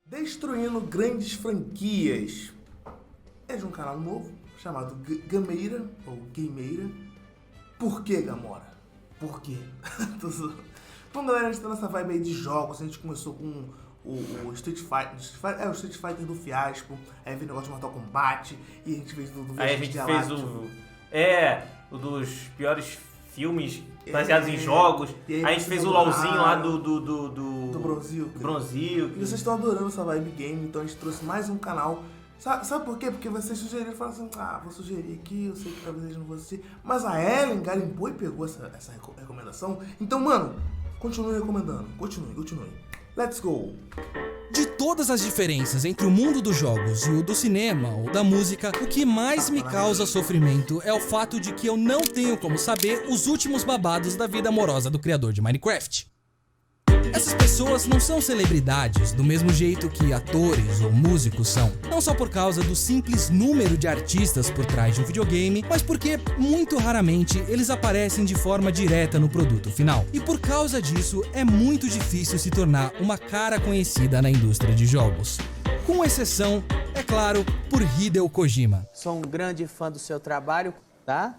Destruindo grandes franquias. É de um canal novo chamado Gameira, ou Gameira. Por que, Gamora? Por quê? Bom, galera, a gente tá nessa vibe aí de jogos. A gente começou com o Street Fighter, o Street Fighter do Fiasco. Aí veio o negócio de Mortal Kombat. E a gente fez do Aí a gente fez o dos piores filmes baseados em jogos. Aí a gente fez o LOLzinho lá do Bronzil. E vocês estão adorando essa vibe game, então a gente trouxe mais um canal. Sabe por quê? Porque vocês sugeriram e falaram assim, vou sugerir aqui, eu sei que talvez eles não vão assistir. Mas a Ellen garimpou e pegou essa recomendação. Então, mano, continue recomendando. Continue. Let's go! De todas as diferenças entre o mundo dos jogos e o do cinema ou da música, o que mais me causa sofrimento é o fato de que eu não tenho como saber os últimos babados da vida amorosa do criador de Minecraft. Essas pessoas não são celebridades do mesmo jeito que atores ou músicos são. Não só por causa do simples número de artistas por trás de um videogame, mas porque, muito raramente, eles aparecem de forma direta no produto final. E por causa disso, é muito difícil se tornar uma cara conhecida na indústria de jogos. Com exceção, é claro, por Hideo Kojima. Sou um grande fã do seu trabalho, tá?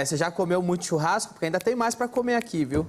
Você já comeu muito churrasco? Porque ainda tem mais pra comer aqui, viu?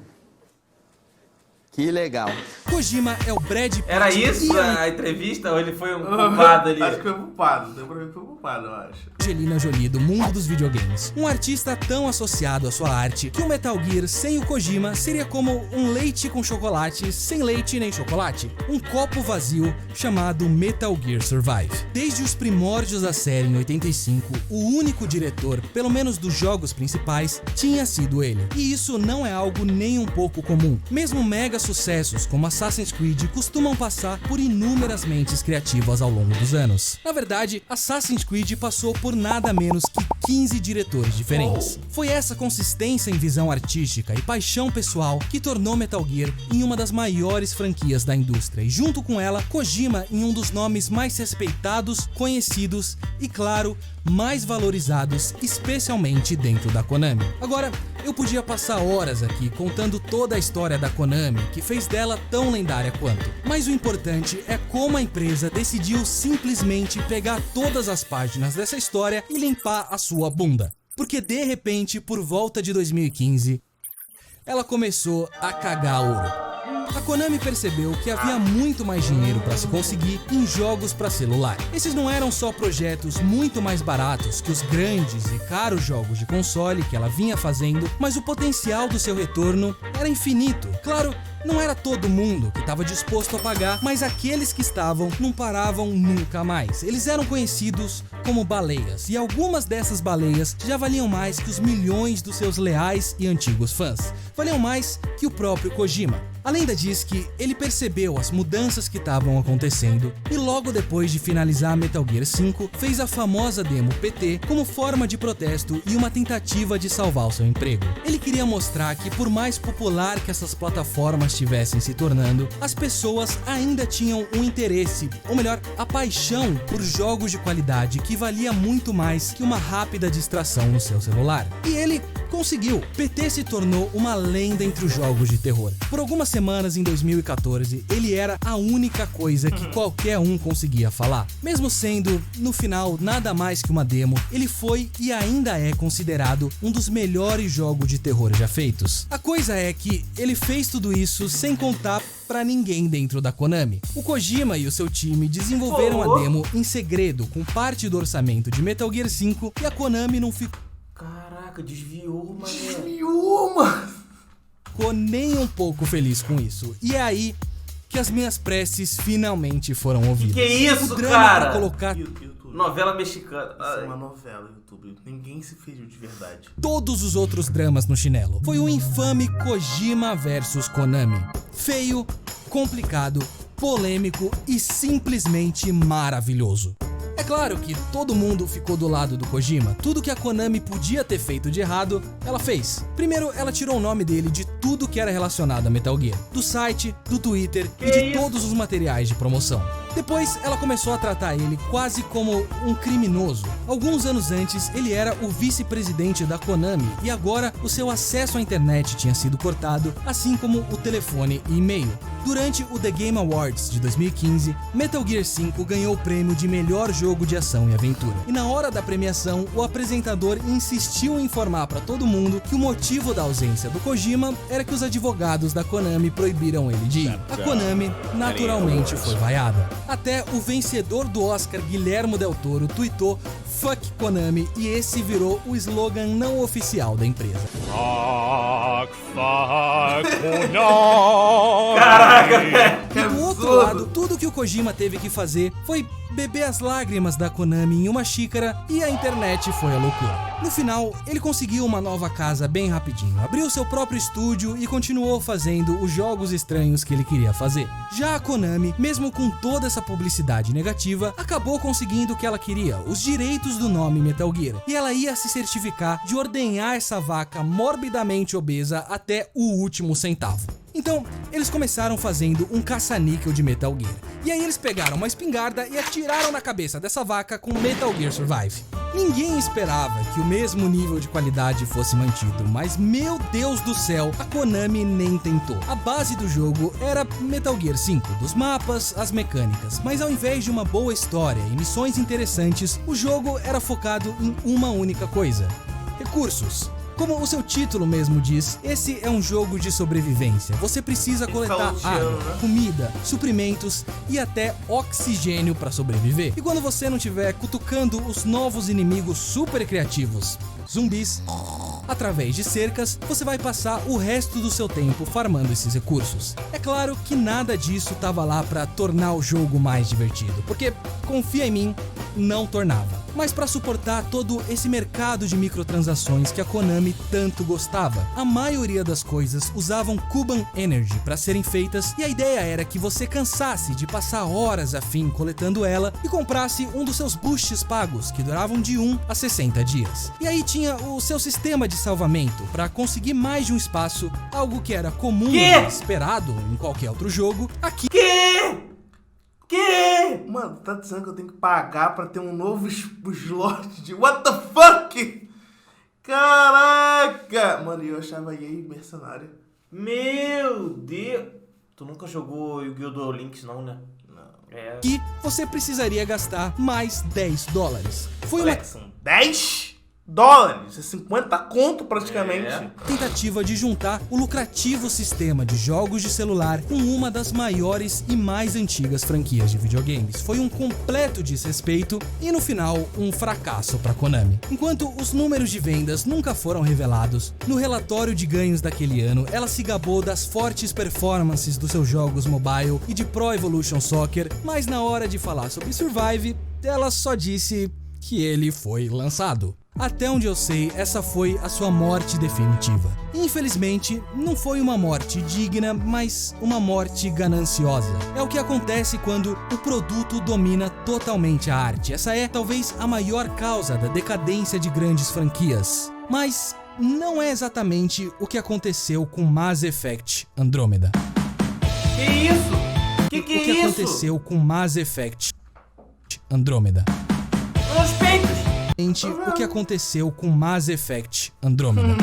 Que legal. Kojima é o Brad Pitt. Era isso a entrevista ou ele foi um culpado ali? Acho que foi culpado. Deu pra ver que foi culpado, eu acho. Angelina Jolie do mundo dos videogames. Um artista tão associado à sua arte que o Metal Gear sem o Kojima seria como um leite com chocolate sem leite nem chocolate. Um copo vazio chamado Metal Gear Survive. Desde os primórdios da série em 85, o único diretor, pelo menos dos jogos principais, tinha sido ele. E isso não é algo nem um pouco comum. Mesmo mega sucessos como Assassin's Creed costumam passar por inúmeras mentes criativas ao longo dos anos. Na verdade, Assassin's Creed passou por nada menos que 15 diretores diferentes. Foi essa consistência em visão artística e paixão pessoal que tornou Metal Gear em uma das maiores franquias da indústria e, junto com ela, Kojima em um dos nomes mais respeitados, conhecidos e, claro, mais valorizados, especialmente dentro da Konami. Agora, eu podia passar horas aqui contando toda a história da Konami, que fez dela tão lendária quanto. Mas o importante é como a empresa decidiu simplesmente pegar todas as páginas dessa história e limpar a sua bunda. Porque de repente, por volta de 2015, ela começou a cagar ouro. A Konami percebeu que havia muito mais dinheiro para se conseguir em jogos para celular. Esses não eram só projetos muito mais baratos que os grandes e caros jogos de console que ela vinha fazendo, mas o potencial do seu retorno era infinito. Claro, não era todo mundo que estava disposto a pagar, mas aqueles que estavam não paravam nunca mais. Eles eram conhecidos como baleias, e algumas dessas baleias já valiam mais que os milhões dos seus leais e antigos fãs. Valiam mais que o próprio Kojima. A lenda diz que ele percebeu as mudanças que estavam acontecendo e logo depois de finalizar Metal Gear 5, fez a famosa demo PT como forma de protesto e uma tentativa de salvar o seu emprego. Ele queria mostrar que por mais popular que essas plataformas estivessem se tornando, as pessoas ainda tinham um interesse, ou melhor, a paixão por jogos de qualidade que valia muito mais que uma rápida distração no seu celular. E ele conseguiu. PT se tornou uma lenda entre os jogos de terror. Por algumas semanas em 2014, ele era a única coisa que qualquer um conseguia falar. Mesmo sendo, no final, nada mais que uma demo, ele foi e ainda é considerado um dos melhores jogos de terror já feitos. A coisa é que ele fez tudo isso sem contar pra ninguém dentro da Konami. O Kojima e o seu time desenvolveram a demo em segredo com parte do orçamento de Metal Gear 5 e a Konami não ficou... Caraca, desviou, mano. Ficou nem um pouco feliz com isso. E é aí que as minhas preces finalmente foram ouvidas. Que isso, o drama cara? Pra colocar YouTube. Novela mexicana. Isso é uma novela, YouTube. Ninguém se feriu de verdade. todos os outros dramas no chinelo. Foi o infame Kojima vs Konami. Feio, complicado, polêmico e simplesmente maravilhoso. É claro que todo mundo ficou do lado do Kojima. Tudo que a Konami podia ter feito de errado, ela fez. Primeiro, ela tirou o nome dele de tudo que era relacionado a Metal Gear. Do site, do Twitter e de todos os materiais de promoção. Depois, ela começou a tratar ele quase como um criminoso. Alguns anos antes, ele era o vice-presidente da Konami e agora o seu acesso à internet tinha sido cortado, assim como o telefone e e-mail. Durante o The Game Awards de 2015, Metal Gear 5 ganhou o prêmio de melhor jogo de ação e aventura. E na hora da premiação, o apresentador insistiu em informar para todo mundo que o motivo da ausência do Kojima era que os advogados da Konami proibiram ele de ir. A Konami, naturalmente, foi vaiada. Até o vencedor do Oscar, Guillermo del Toro, tweetou "Fuck Konami", e esse virou o slogan não oficial da empresa. Caraca, E do outro lado, tudo que o Kojima teve que fazer foi beber as lágrimas da Konami em uma xícara e a internet foi a loucura. No final, ele conseguiu uma nova casa bem rapidinho, abriu seu próprio estúdio e continuou fazendo os jogos estranhos que ele queria fazer. Já a Konami, mesmo com toda essa publicidade negativa, acabou conseguindo o que ela queria, os direitos do nome Metal Gear. E ela ia se certificar de ordenhar essa vaca morbidamente obesa até o último centavo. Então, eles começaram fazendo um caça-níquel de Metal Gear. E aí eles pegaram uma espingarda e atiraram na cabeça dessa vaca com Metal Gear Survive. Ninguém esperava que o mesmo nível de qualidade fosse mantido, mas meu Deus do céu, a Konami nem tentou. A base do jogo era Metal Gear 5, dos mapas, as mecânicas, mas ao invés de uma boa história e missões interessantes, o jogo era focado em uma única coisa: recursos. Como o seu título mesmo diz, esse é um jogo de sobrevivência. Você precisa coletar água, comida, suprimentos e até oxigênio para sobreviver. E quando você não estiver cutucando os novos inimigos super criativos, zumbis, através de cercas, você vai passar o resto do seu tempo farmando esses recursos. É claro que nada disso estava lá para tornar o jogo mais divertido, porque, confia em mim, não tornava. Mas para suportar todo esse mercado de microtransações que a Konami tanto gostava, a maioria das coisas usavam Kuban Energy para serem feitas, e a ideia era que você cansasse de passar horas a fim coletando ela e comprasse um dos seus boosts pagos, que duravam de 1 a 60 dias. E aí tinha o seu sistema de salvamento para conseguir mais de um espaço, algo que era comum e esperado em qualquer outro jogo. Aqui Mano, tá dizendo que eu tenho que pagar pra ter um novo slot de... What the fuck? Caraca! Mano, eu achava EA mercenário. Meu Deus! Tu nunca jogou Yu-Gi-Oh! Duel Links não, né? Não. É. que você precisaria gastar mais $10. Foi uma São $10? É 50 conto praticamente. tentativa de juntar o lucrativo sistema de jogos de celular com uma das maiores e mais antigas franquias de videogames. Foi um completo desrespeito e, no final, um fracasso para Konami. Enquanto os números de vendas nunca foram revelados, no relatório de ganhos daquele ano, ela se gabou das fortes performances dos seus jogos mobile e de Pro Evolution Soccer, mas na hora de falar sobre Survive, ela só disse que ele foi lançado. Até onde eu sei, essa foi a sua morte definitiva. Infelizmente, não foi uma morte digna, mas uma morte gananciosa. É o que acontece quando o produto domina totalmente a arte. Essa é, talvez, a maior causa da decadência de grandes franquias. Mas não é exatamente o que aconteceu com Mass Effect Andromeda. Que isso? Que O que isso? aconteceu com Mass Effect Andromeda. Os peitos! O que aconteceu com Mass Effect Andromeda.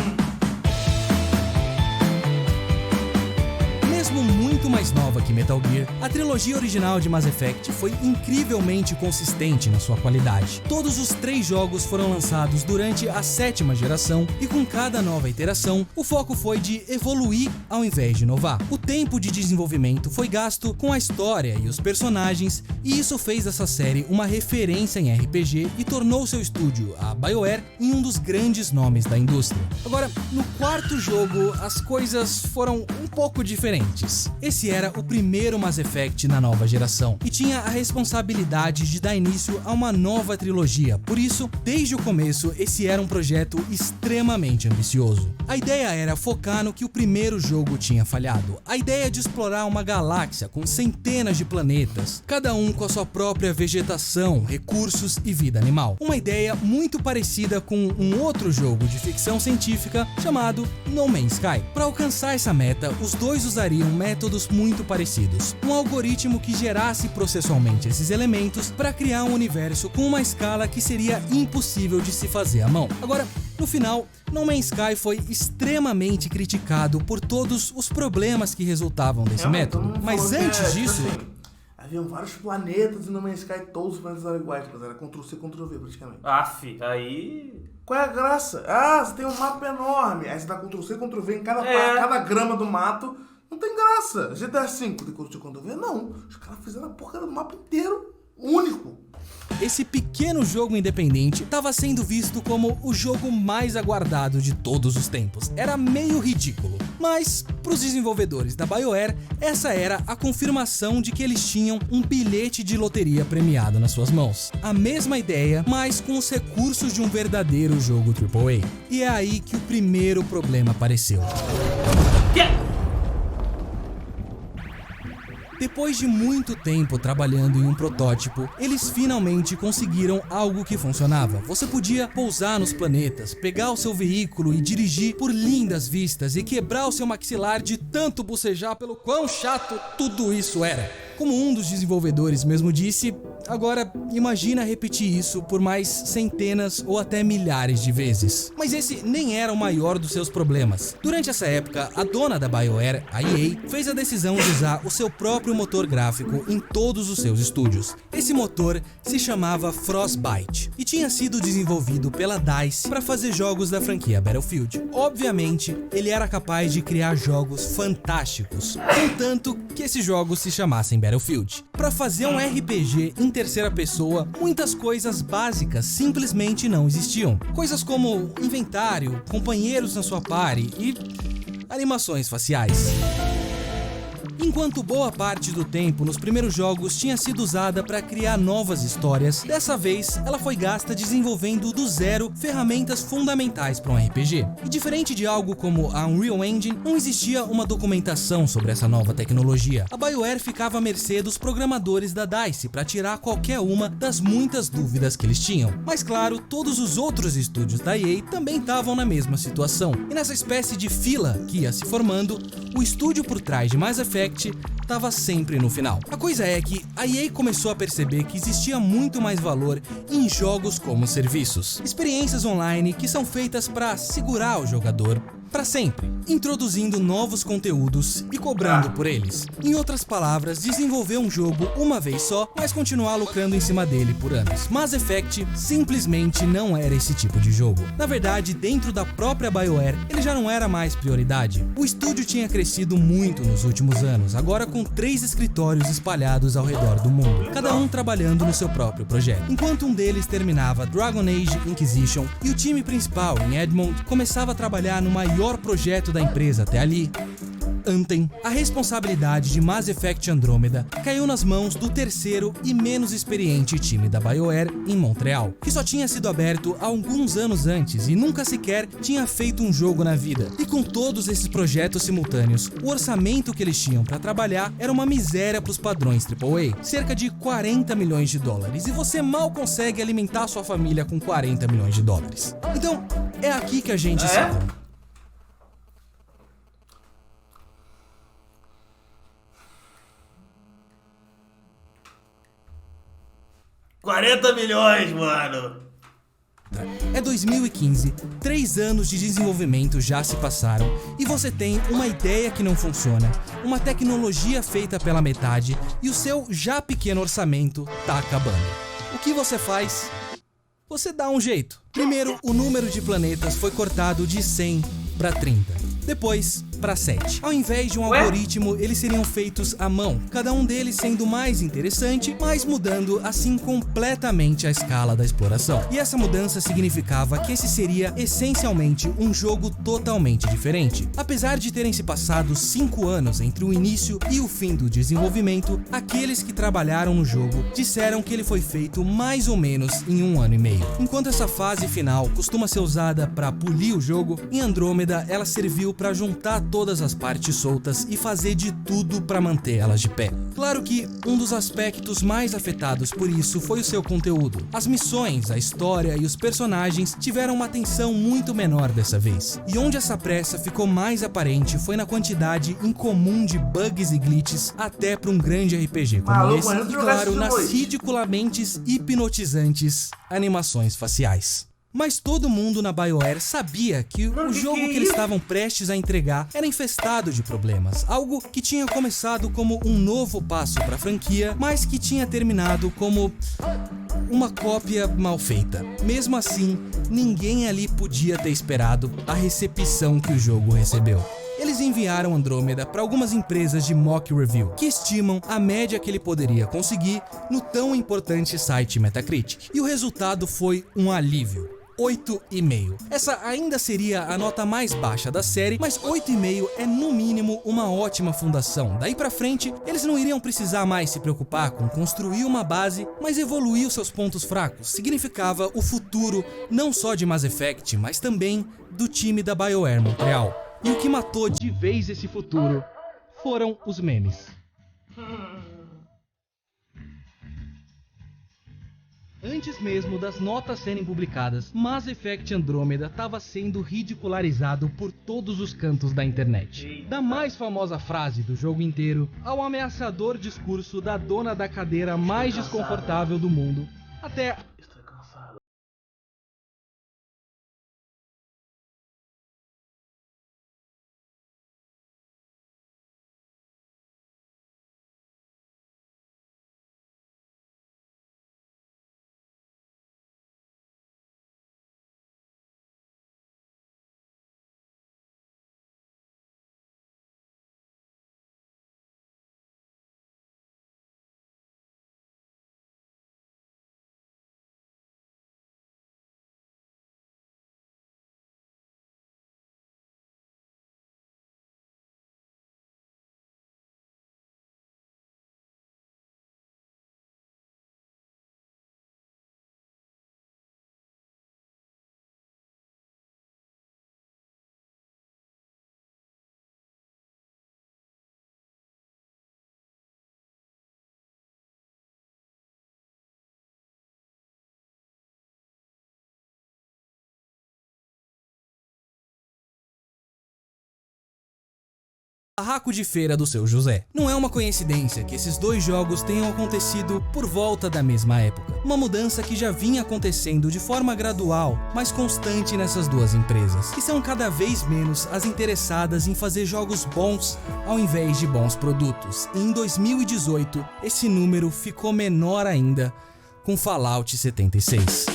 Mesmo muito mais nova que Metal Gear, a trilogia original de Mass Effect foi incrivelmente consistente na sua qualidade. Todos os 3 jogos foram lançados durante a 7ª geração e com cada nova iteração, o foco foi de evoluir ao invés de inovar. O tempo de desenvolvimento foi gasto com a história e os personagens, e isso fez dessa série uma referência em RPG e tornou seu estúdio, a BioWare, em um dos grandes nomes da indústria. Agora, no 4º jogo, as coisas foram um pouco diferentes. Esse era o primeiro Mass Effect na nova geração e tinha a responsabilidade de dar início a uma nova trilogia. Por isso, desde o começo, esse era um projeto extremamente ambicioso. A ideia era focar no que o primeiro jogo tinha falhado. A ideia de explorar uma galáxia com centenas de planetas, cada um com a sua própria vegetação, recursos e vida animal. Uma ideia muito parecida com um outro jogo de ficção científica chamado No Man's Sky. Para alcançar essa meta, os dois usariam métodos muito parecidos. parecidos. Um algoritmo que gerasse processualmente esses elementos para criar um universo com uma escala que seria impossível de se fazer à mão. Agora, no final, No Man's Sky foi extremamente criticado por todos os problemas que resultavam desse método. Mas antes disso... Haviam vários planetas e no Man's Sky todos os planetas eram iguais, era Ctrl-C, Ctrl-V praticamente. Aí... Qual é a graça? Ah, você tem um mapa enorme, aí você dá Ctrl-C, Ctrl-V em cada grama do mato. Não tem graça. GTA V tem Ctrl-C, Ctrl-V? Não. Os caras fizeram a porcaria do mapa inteiro único. Esse pequeno jogo independente estava sendo visto como o jogo mais aguardado de todos os tempos. Era meio ridículo, mas para os desenvolvedores da BioWare, essa era a confirmação de que eles tinham um bilhete de loteria premiado nas suas mãos. A mesma ideia, mas com os recursos de um verdadeiro jogo AAA. E é aí que o primeiro problema apareceu. Depois de muito tempo trabalhando em um protótipo, eles finalmente conseguiram algo que funcionava. Você podia pousar nos planetas, pegar o seu veículo e dirigir por lindas vistas e quebrar o seu maxilar de tanto bocejar pelo quão chato tudo isso era. Como um dos desenvolvedores mesmo disse, agora imagina repetir isso por mais centenas ou até milhares de vezes. Mas esse nem era o maior dos seus problemas. Durante essa época, a dona da BioWare, a EA, fez a decisão de usar o seu próprio motor gráfico em todos os seus estúdios. Esse motor se chamava Frostbite e tinha sido desenvolvido pela DICE para fazer jogos da franquia Battlefield. Obviamente, ele era capaz de criar jogos fantásticos, contanto que esses jogos se chamassem Battlefield. Para fazer um RPG em terceira pessoa, muitas coisas básicas simplesmente não existiam. Coisas como inventário, companheiros na sua party e animações faciais. Enquanto boa parte do tempo nos primeiros jogos tinha sido usada para criar novas histórias, dessa vez ela foi gasta desenvolvendo do zero ferramentas fundamentais para um RPG. E diferente de algo como a Unreal Engine, não existia uma documentação sobre essa nova tecnologia. A BioWare ficava à mercê dos programadores da DICE para tirar qualquer uma das muitas dúvidas que eles tinham. Mas claro, todos os outros estúdios da EA também estavam na mesma situação. E nessa espécie de fila que ia se formando, o estúdio por trás de Mass Effect estava sempre no final. A coisa é que a EA começou a perceber que existia muito mais valor em jogos como serviços. Experiências online que são feitas para segurar o jogador para sempre, introduzindo novos conteúdos e cobrando por eles. Em outras palavras, desenvolver um jogo uma vez só, mas continuar lucrando em cima dele por anos. Mass Effect simplesmente não era esse tipo de jogo. Na verdade, dentro da própria BioWare, ele já não era mais prioridade. O estúdio tinha crescido muito nos últimos anos, agora com 3 escritórios espalhados ao redor do mundo, cada um trabalhando no seu próprio projeto. Enquanto um deles terminava Dragon Age Inquisition e o time principal em Edmond começava a trabalhar no maior projeto da empresa até ali, Anthem, a responsabilidade de Mass Effect Andromeda caiu nas mãos do terceiro e menos experiente time da BioWare em Montreal, que só tinha sido aberto há alguns anos antes e nunca sequer tinha feito um jogo na vida. E com todos esses projetos simultâneos, o orçamento que eles tinham para trabalhar era uma miséria para os padrões AAA, cerca de 40 milhões de dólares, e você mal consegue alimentar sua família com 40 milhões de dólares. Então, é aqui que a gente se encontra. 40 milhões, mano! É 2015, 3 anos de desenvolvimento já se passaram e você tem uma ideia que não funciona, uma tecnologia feita pela metade e o seu já pequeno orçamento tá acabando. O que você faz? Você dá um jeito. Primeiro, o número de planetas foi cortado de 100 para 30. Depois, para 7. Ao invés de um algoritmo, eles seriam feitos à mão, cada um deles sendo mais interessante, mas mudando assim completamente a escala da exploração. E essa mudança significava que esse seria essencialmente um jogo totalmente diferente. Apesar de terem se passado 5 anos entre o início e o fim do desenvolvimento, aqueles que trabalharam no jogo disseram que ele foi feito mais ou menos em 1 ano e meio. Enquanto essa fase final costuma ser usada para polir o jogo, em Andromeda ela serviu para juntar todas as partes soltas e fazer de tudo para manter elas de pé. Claro que um dos aspectos mais afetados por isso foi o seu conteúdo. As missões, a história e os personagens tiveram uma atenção muito menor dessa vez. E onde essa pressa ficou mais aparente foi na quantidade incomum de bugs e glitches até para um grande RPG como esse, e claro, nas ridiculamente hipnotizantes animações faciais. Mas todo mundo na BioWare sabia que o jogo que eles estavam prestes a entregar era infestado de problemas, algo que tinha começado como um novo passo para a franquia, mas que tinha terminado como uma cópia mal feita. Mesmo assim, ninguém ali podia ter esperado a recepção que o jogo recebeu. Eles enviaram Andrômeda para algumas empresas de mock review, que estimam a média que ele poderia conseguir no tão importante site Metacritic. E o resultado foi um alívio. 8,5. Essa ainda seria a nota mais baixa da série, mas 8,5 é no mínimo uma ótima fundação. Daí pra frente, eles não iriam precisar mais se preocupar com construir uma base, mas evoluir os seus pontos fracos. Significava o futuro não só de Mass Effect, mas também do time da BioWare Montreal. E o que matou de vez esse futuro foram os memes. Antes mesmo das notas serem publicadas, Mass Effect Andromeda estava sendo ridicularizado por todos os cantos da internet. Da mais famosa frase do jogo inteiro, ao ameaçador discurso da dona da cadeira mais desconfortável do mundo, até barraco de feira do seu José. Não é uma coincidência que esses dois jogos tenham acontecido por volta da mesma época. Uma mudança que já vinha acontecendo de forma gradual, mas constante nessas duas empresas, que são cada vez menos as interessadas em fazer jogos bons ao invés de bons produtos. E em 2018, esse número ficou menor ainda com Fallout 76.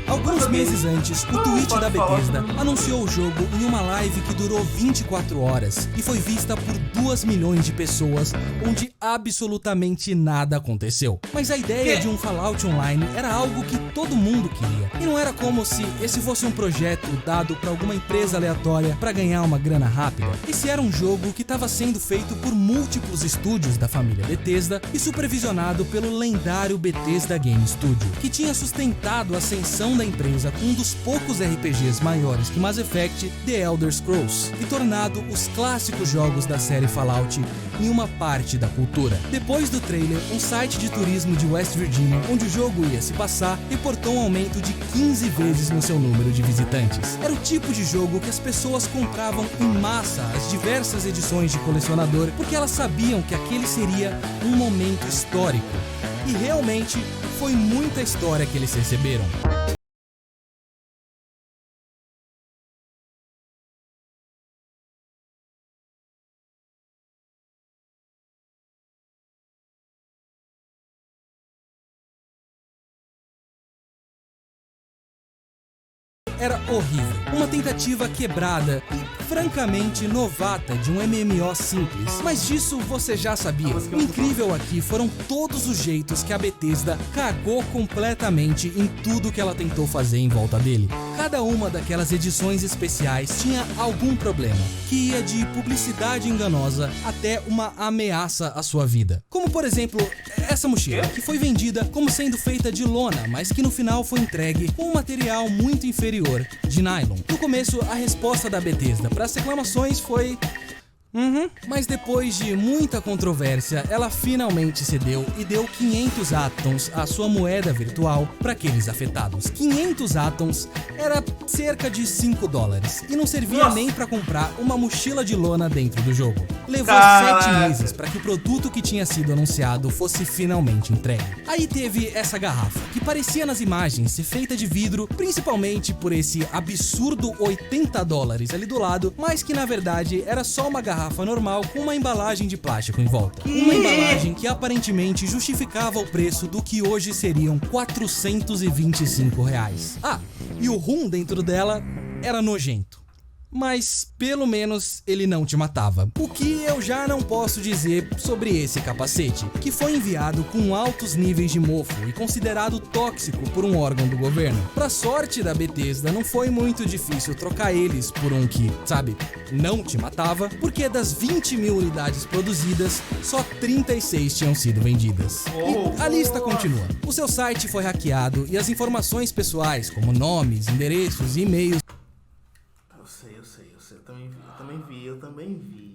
Alguns meses antes, o Twitch da Bethesda anunciou o jogo em uma live que durou 24 horas e foi vista por 2 milhões de pessoas, onde absolutamente nada aconteceu. Mas a ideia de um Fallout Online era algo que todo mundo queria. E não era como se esse fosse um projeto dado para alguma empresa aleatória para ganhar uma grana rápida. Esse era um jogo que estava sendo feito por múltiplos estúdios da família Bethesda e supervisionado pelo lendário Bethesda Game Studio, que tinha sustentado a ascensão da empresa com um dos poucos RPGs maiores que Mass Effect, The Elder Scrolls, e tornado os clássicos jogos da série Fallout em uma parte da cultura. Depois do trailer, um site de turismo de West Virginia, onde o jogo ia se passar, reportou um aumento de 15 vezes no seu número de visitantes. Era o tipo de jogo que as pessoas compravam em massa as diversas edições de colecionador, porque elas sabiam que aquele seria um momento histórico. E realmente foi muita história que eles receberam. Era horrível, uma tentativa quebrada e francamente novata de um MMO simples, mas disso você já sabia. O incrível aqui foram todos os jeitos que a Bethesda cagou completamente em tudo que ela tentou fazer em volta dele. Cada uma daquelas edições especiais tinha algum problema, que ia de publicidade enganosa até uma ameaça à sua vida. Como por exemplo, essa mochila, que foi vendida como sendo feita de lona, mas que no final foi entregue com um material muito inferior, de nylon. No começo, a resposta da Bethesda para as reclamações foi... Mas depois de muita controvérsia, ela finalmente cedeu e deu 500 atoms, a sua moeda virtual, para aqueles afetados. 500 atoms era cerca de $5 e não servia nem para comprar uma mochila de lona dentro do jogo. Levou 7 meses para que o produto que tinha sido anunciado fosse finalmente entregue. Aí teve essa garrafa, que parecia nas imagens ser feita de vidro, principalmente por esse absurdo $80 ali do lado, mas que na verdade era só uma garrafa normal com uma embalagem de plástico em volta. Uma embalagem que aparentemente justificava o preço do que hoje seriam R$425. Ah, e o rum dentro dela era nojento. Mas pelo menos ele não te matava. O que eu já não posso dizer sobre esse capacete, que foi enviado com altos níveis de mofo e considerado tóxico por um órgão do governo. Pra sorte da Bethesda, não foi muito difícil trocar eles por um que, sabe, não te matava, porque das 20 mil unidades produzidas, só 36 tinham sido vendidas. E a lista continua. O seu site foi hackeado e as informações pessoais, como nomes, endereços e e-mails, Eu também vi.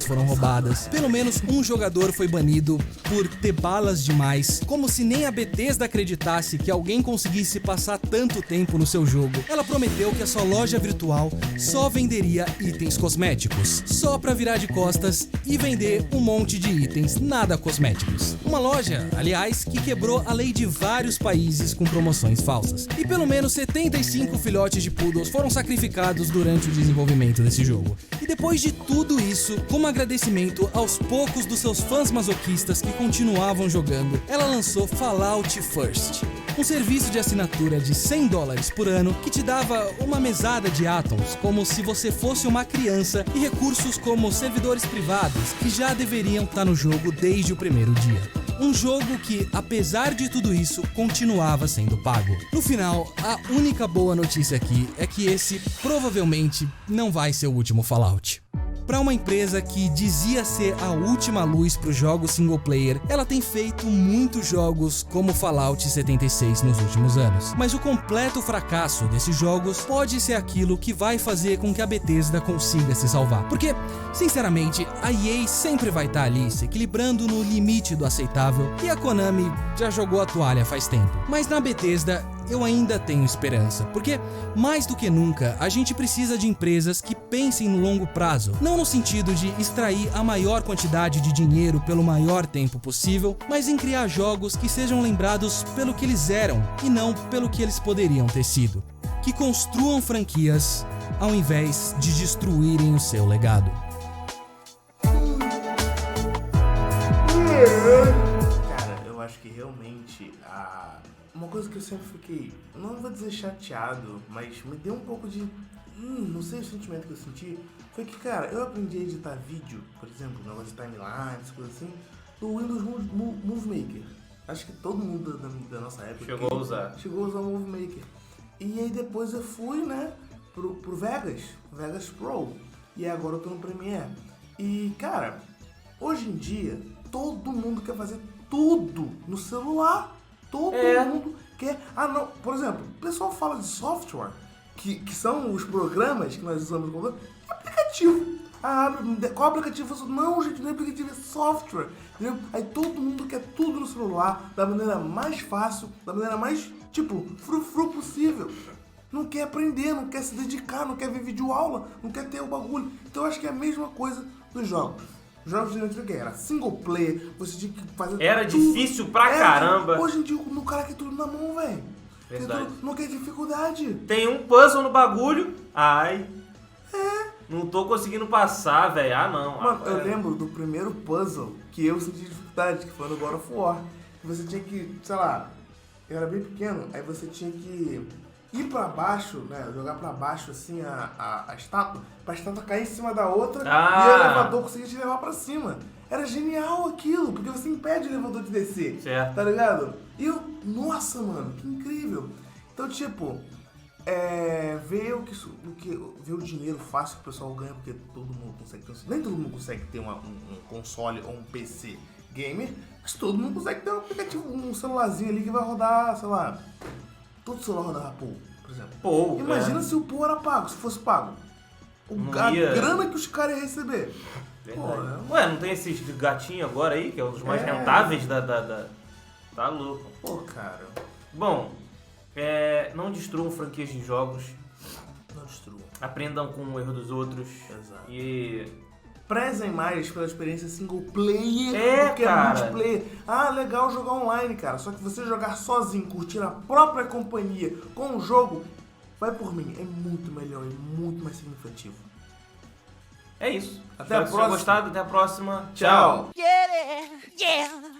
foram roubadas. Pelo menos um jogador foi banido por ter balas demais, como se nem a Bethesda acreditasse que alguém conseguisse passar tanto tempo no seu jogo. Ela prometeu que a sua loja virtual só venderia itens cosméticos, só pra virar de costas e vender um monte de itens nada cosméticos. Uma loja, aliás, que quebrou a lei de vários países com promoções falsas. E pelo menos 75 filhotes de poodles foram sacrificados durante o desenvolvimento desse jogo. E depois de tudo isso, como agradecimento aos poucos dos seus fãs masoquistas que continuavam jogando, ela lançou Fallout First, um serviço de assinatura de $100 por ano que te dava uma mesada de atoms, como se você fosse uma criança, e recursos como servidores privados que já deveriam estar no jogo desde o primeiro dia. Um jogo que, apesar de tudo isso, continuava sendo pago. No final, a única boa notícia aqui é que esse provavelmente não vai ser o último Fallout. Para uma empresa que dizia ser a última luz para os jogos single player, ela tem feito muitos jogos como Fallout 76 nos últimos anos. Mas o completo fracasso desses jogos pode ser aquilo que vai fazer com que a Bethesda consiga se salvar. Porque, sinceramente, a EA sempre vai estar ali se equilibrando no limite do aceitável, e a Konami já jogou a toalha faz tempo. Mas na Bethesda, eu ainda tenho esperança, porque, mais do que nunca, a gente precisa de empresas que pensem no longo prazo, não no sentido de extrair a maior quantidade de dinheiro pelo maior tempo possível, mas em criar jogos que sejam lembrados pelo que eles eram e não pelo que eles poderiam ter sido. Que construam franquias ao invés de destruírem o seu legado. Cara, eu acho que realmente uma coisa que eu sempre fiquei, não vou dizer chateado, mas me deu um pouco de, não sei o sentimento que eu senti, foi que, cara, eu aprendi a editar vídeo, por exemplo, negócio de timelines, coisa assim, do Windows Movie Maker. Acho que todo mundo da nossa época chegou a usar o Movie Maker. E aí depois eu fui, né, pro Vegas Pro, e agora eu tô no Premiere. E, cara, hoje em dia, todo mundo quer fazer tudo no celular. Todo mundo quer... não, por exemplo, o pessoal fala de software, que são os programas que nós usamos no computador, é aplicativo. Qual aplicativo? Não, gente, não é aplicativo, é software. Entendeu? Aí todo mundo quer tudo no celular, da maneira mais fácil, da maneira mais, frufru possível. Não quer aprender, não quer se dedicar, não quer ver videoaula, não quer ter o bagulho. Então eu acho que é a mesma coisa dos jogos. Jogos de antigo era single player, você tinha que fazer Era tudo. Difícil pra caramba. Hoje em dia, no cara quer tudo na mão, velho. Verdade. Não quer dificuldade. Tem um puzzle no bagulho, não tô conseguindo passar, velho. Não. Mano, eu lembro do primeiro puzzle que eu senti dificuldade, que foi no God of War. Você tinha que, sei lá, eu era bem pequeno, aí você tinha que ir pra baixo, né, jogar pra baixo assim a estátua, pra estátua cair em cima da outra e o elevador conseguia te levar pra cima. Era genial aquilo, porque você impede o elevador de descer, certo. Tá ligado? E nossa, mano, que incrível. Então, ver ver o dinheiro fácil que o pessoal ganha, porque todo mundo consegue ter, nem todo mundo consegue ter um console ou um PC gamer, mas todo mundo consegue ter um aplicativo, um celularzinho ali que vai rodar, sei lá, todo celular rodava Pou, por exemplo. Imagina se o Pou era pago, se fosse pago. A grana que os caras iam receber. Ué, não tem esses gatinhos agora aí, que é um dos mais rentáveis da... Tá louco. Pô, cara. Bom, não destruam franquias de jogos. Não destruam. Aprendam com o erro dos outros. Exato. E... prezem mais pela experiência single player do que multiplayer. Ah, legal jogar online, cara. Só que você jogar sozinho, curtir a própria companhia com o jogo, vai por mim. É muito melhor e muito mais significativo. É isso. Até a próxima. Gostado, até a próxima. Tchau. Yeah.